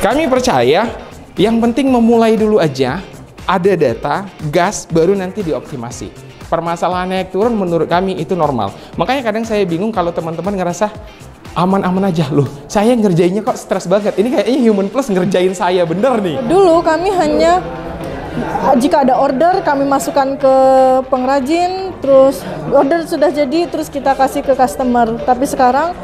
Kami percaya yang penting memulai dulu aja, ada data, gas, baru nanti dioptimasi. Permasalahan naik turun menurut kami itu normal. Makanya kadang saya bingung kalau teman-teman ngerasa aman-aman aja loh. Saya ngerjainnya kok stres banget. Ini kayaknya Human Plus ngerjain saya bener nih. Dulu kami hanya jika ada order kami masukkan ke pengrajin, terus order sudah jadi terus kita kasih ke customer. Tapi sekarang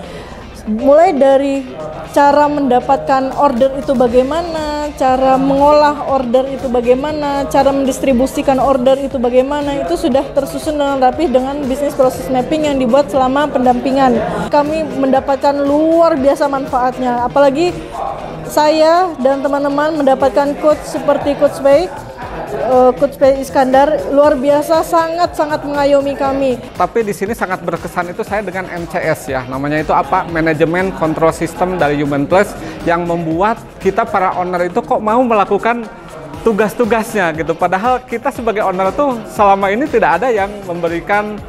mulai dari cara mendapatkan order itu bagaimana, cara mengolah order itu bagaimana, cara mendistribusikan order itu bagaimana, itu sudah tersusun dengan rapi dengan bisnis proses mapping yang dibuat selama pendampingan. Kami mendapatkan luar biasa manfaatnya, apalagi saya dan teman-teman mendapatkan coach seperti Coach Pei, Coach Pei Iskandar, luar biasa, sangat-sangat mengayomi kami. Tapi di sini sangat berkesan itu saya dengan MCS ya, namanya itu apa? Manajemen Control System dari Human Plus, yang membuat kita para owner itu kok mau melakukan tugas-tugasnya gitu. Padahal kita sebagai owner tuh selama ini tidak ada yang memberikan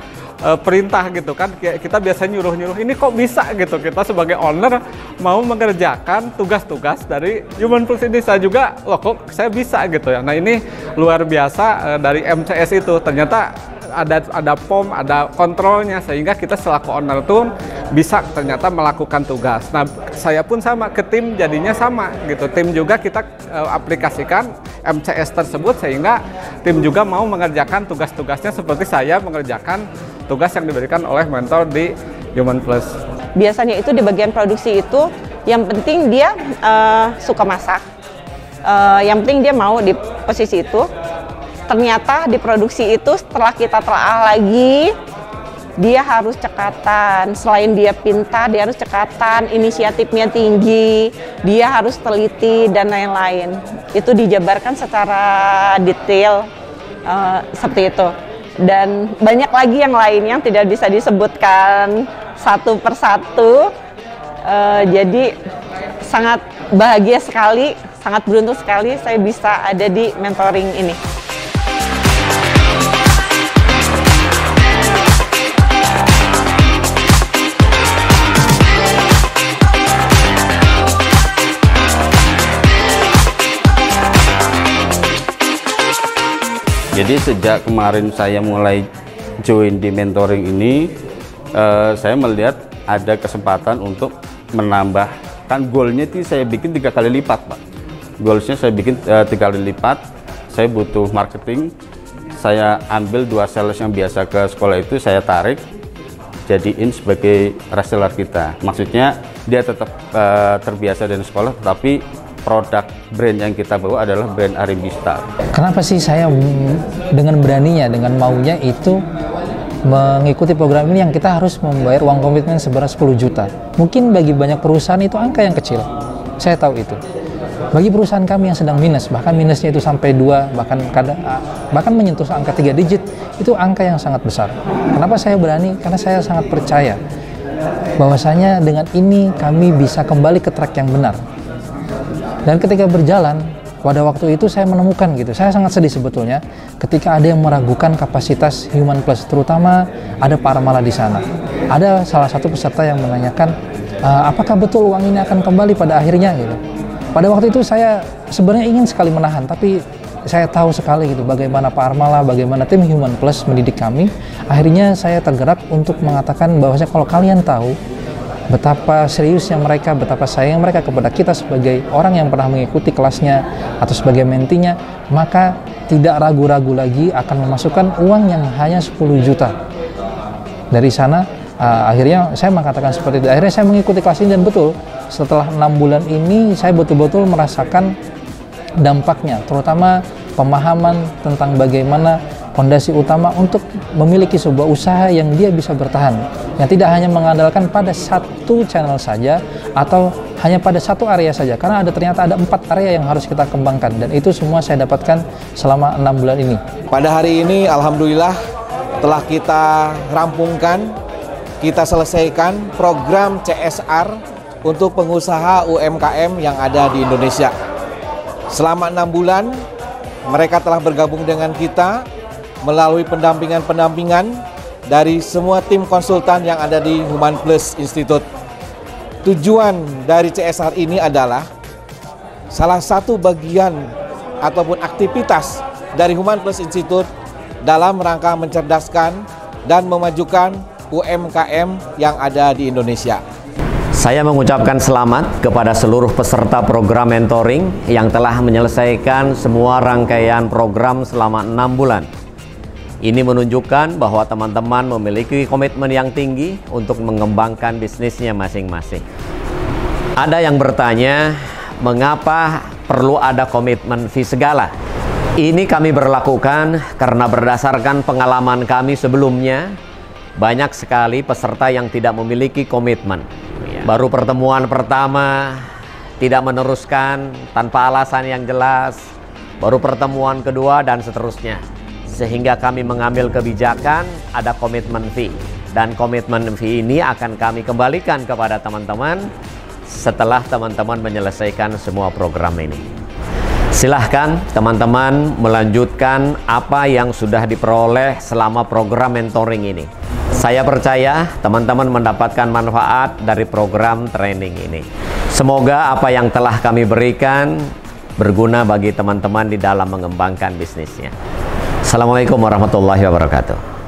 perintah gitu kan. Kita biasanya nyuruh-nyuruh, ini kok bisa gitu. Kita sebagai owner mau mengerjakan tugas-tugas dari Human Plus ini. Saya juga, loh kok saya bisa gitu ya. Nah ini luar biasa dari MCS itu. Ternyata ada POM, ada kontrolnya, sehingga kita selaku owner tuh bisa ternyata melakukan tugas. Nah saya pun sama, ke tim jadinya sama gitu. Tim juga kita aplikasikan MCS tersebut, sehingga tim juga mau mengerjakan tugas-tugasnya seperti saya mengerjakan tugas yang diberikan oleh mentor di Human Plus. Biasanya itu di bagian produksi itu, yang penting dia suka masak, yang penting dia mau di posisi itu. Ternyata di produksi itu setelah kita telaah lagi, dia harus cekatan. Selain dia pintar, dia harus cekatan, inisiatifnya tinggi, dia harus teliti dan lain-lain. Itu dijabarkan secara detail seperti itu. Dan banyak lagi yang lain yang tidak bisa disebutkan satu persatu. Jadi sangat bahagia sekali, sangat beruntung sekali saya bisa ada di mentoring ini. Jadi sejak kemarin saya mulai join di mentoring ini, saya melihat ada kesempatan untuk menambahkan goalnya itu saya bikin 3 kali lipat, Pak. Goalsnya saya bikin 3 kali lipat. Saya butuh marketing, saya ambil 2 sales yang biasa ke sekolah itu, saya tarik jadiin sebagai reseller kita. Maksudnya dia tetap terbiasa dengan sekolah, tetapi produk brand yang kita bawa adalah brand R&B Style. Kenapa sih saya dengan beraninya, dengan maunya itu mengikuti program ini yang kita harus membayar uang komitmen seberat 10 juta. Mungkin bagi banyak perusahaan itu angka yang kecil, saya tahu itu. Bagi perusahaan kami yang sedang minus, bahkan minusnya itu sampai 2, bahkan menyentuh angka 3 digit, itu angka yang sangat besar. Kenapa saya berani? Karena saya sangat percaya bahwasanya dengan ini kami bisa kembali ke track yang benar. Dan ketika berjalan, pada waktu itu saya menemukan gitu, saya sangat sedih sebetulnya ketika ada yang meragukan kapasitas Human Plus, terutama ada Pak Armala di sana. Ada salah satu peserta yang menanyakan, apakah betul uang ini akan kembali pada akhirnya gitu. Pada waktu itu saya sebenarnya ingin sekali menahan, tapi saya tahu sekali gitu bagaimana Pak Armala, bagaimana tim Human Plus mendidik kami. Akhirnya saya tergerak untuk mengatakan bahwasanya kalau kalian tahu betapa seriusnya mereka, betapa sayang mereka kepada kita sebagai orang yang pernah mengikuti kelasnya atau sebagai mentinya, maka tidak ragu-ragu lagi akan memasukkan uang yang hanya 10 juta. Dari sana akhirnya saya mengatakan seperti itu. Akhirnya saya mengikuti kelas ini, dan betul setelah 6 bulan ini saya betul-betul merasakan dampaknya, terutama pemahaman tentang bagaimana fondasi utama untuk memiliki sebuah usaha yang dia bisa bertahan, yang tidak hanya mengandalkan pada satu channel saja atau hanya pada satu area saja, karena ternyata ada 4 area yang harus kita kembangkan, dan itu semua saya dapatkan selama 6 bulan ini. Pada hari ini alhamdulillah telah kita rampungkan, kita selesaikan program CSR untuk pengusaha UMKM yang ada di Indonesia. Selama 6 bulan mereka telah bergabung dengan kita melalui pendampingan dari semua tim konsultan yang ada di Human Plus Institute. Tujuan dari CSR ini adalah salah satu bagian ataupun aktivitas dari Human Plus Institute dalam rangka mencerdaskan dan memajukan UMKM yang ada di Indonesia. Saya mengucapkan selamat kepada seluruh peserta program mentoring yang telah menyelesaikan semua rangkaian program selama 6 bulan. Ini menunjukkan bahwa teman-teman memiliki komitmen yang tinggi untuk mengembangkan bisnisnya masing-masing. Ada yang bertanya, mengapa perlu ada komitmen fee segala? Ini kami berlakukan karena berdasarkan pengalaman kami sebelumnya, banyak sekali peserta yang tidak memiliki komitmen. Baru pertemuan pertama tidak meneruskan tanpa alasan yang jelas, baru pertemuan kedua dan seterusnya. Sehingga kami mengambil kebijakan ada komitmen fee, dan komitmen fee ini akan kami kembalikan kepada teman-teman setelah teman-teman menyelesaikan semua program ini. Silahkan teman-teman melanjutkan apa yang sudah diperoleh selama program mentoring ini. Saya percaya teman-teman mendapatkan manfaat dari program training ini. Semoga apa yang telah kami berikan berguna bagi teman-teman di dalam mengembangkan bisnisnya. Assalamualaikum warahmatullahi wabarakatuh.